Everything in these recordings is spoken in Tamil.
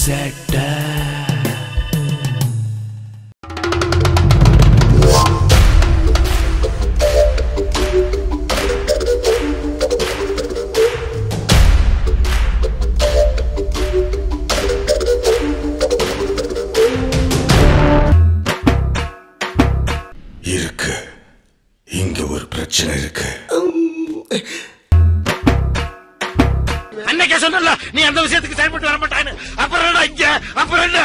சேட்ட இருக்கு. இங்க ஒரு பிரச்சனை இருக்கு. அன்னைக்கே சொன்னல நீ அந்த விஷயத்துக்கு செயல்பட்டு வர மாட்டான்னு. அப்புறம் என்ன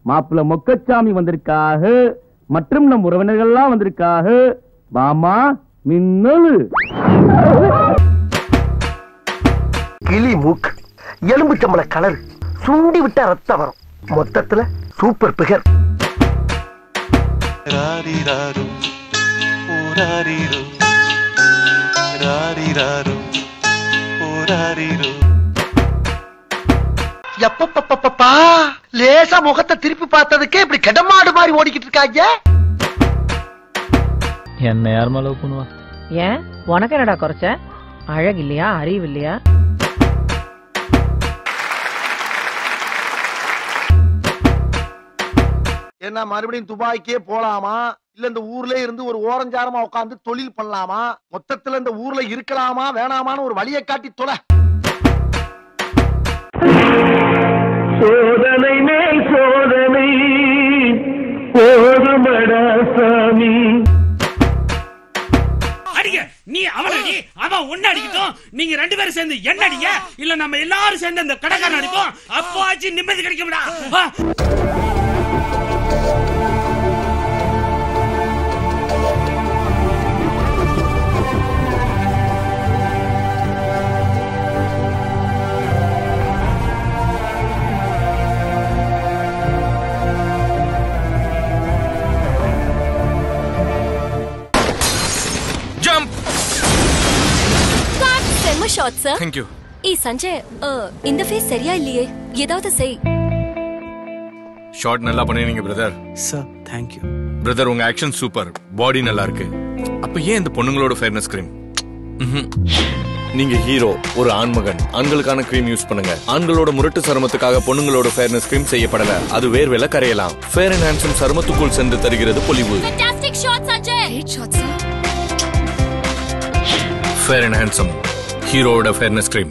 மாப்பிள்ள மொக்கச்சாமி வந்திருக்காக மற்றும் நம் உறவினர்கள் எல்லாம் வந்திருக்காக. மாமா மின்னலு கிளி மூக்கு எலும்பு சம்பள கலர் சுண்டி விட்டா ரத்தம் வரும். மொத்தத்துல சூப்பர் பிகர். ராரிராரு ஓராரிரு ராரிராரு ஓராரிரு. எப்பப்பப்பப்பா லேசா முகத்தை திருப்பி பார்த்ததுக்கே இப்படி கடமாடு மாதிரி ஓடிக்கிட்டு இருக்காங்க. என்ன யார் லவ் பண்ணுவா? ஏன் உனக்கு என்னடா குறைச்ச? அழகு இல்லையா, அறிவு இல்லையா? என்ன மறுபடியும் துபாய்க்கே போலாமா இல்ல இந்த ஊர்ல இருந்து ஒரு ஓரஞ்சாரமா உட்கார்ந்து தொழில் பண்ணலாமா? மொத்தத்துல இந்த ஊர்ல இருக்கலாமா வேணாமான்னு ஒரு வழியை காட்டி தொலை. சோதனை மேல் சோதனை போதுமடா சாமி. அடிங்க நீ அவனை அடி, அவன் ஒன்னு அடிக்கட்டும். நீங்க ரெண்டு பேரும் சேர்ந்து என்ன அடிங்க, இல்ல நம்ம எல்லாரும் சேர்ந்து அந்த கடைக்காரன் அடிப்போம். அப்போ ஆச்சு நிம்மதி கிடைக்கும்டா. Shot sir. Thank you. Sanjay இந்த ஃபேஸ் சரியா இல்லையே, ஏதாவது செய். ஷாட் நல்லா பண்ணிருக்கீங்க பிரதர். Sir thank you brother. உங்க ஆக்ஷன் சூப்பர், பாடி நல்லா இருக்கு. அப்ப ஏன் இந்த பொண்ணுங்களோட ஃபேர்னஸ் கிரீம்? நீங்க ஹீரோ, ஒரு ஆண்மகன், ஆண்களுக்கான கிரீம் யூஸ் பண்ணுங்க. ஆண்களோட முரட்டு சருமத்துக்காக பொண்ணுங்களோட ஃபேர்னஸ் கிரீம் செய்யப்படல. அது வேர்வையில கரையலாம். ஃபேர் அண்ட் ஹேண்ட்ஸம் சருமத்துக்குள் சென்று தருகிறது பொலிவு. Fantastic shot Sanjay. Great shot sir. Fair and handsome ஹீரோட ஃபேர்னஸ் கிரீம்.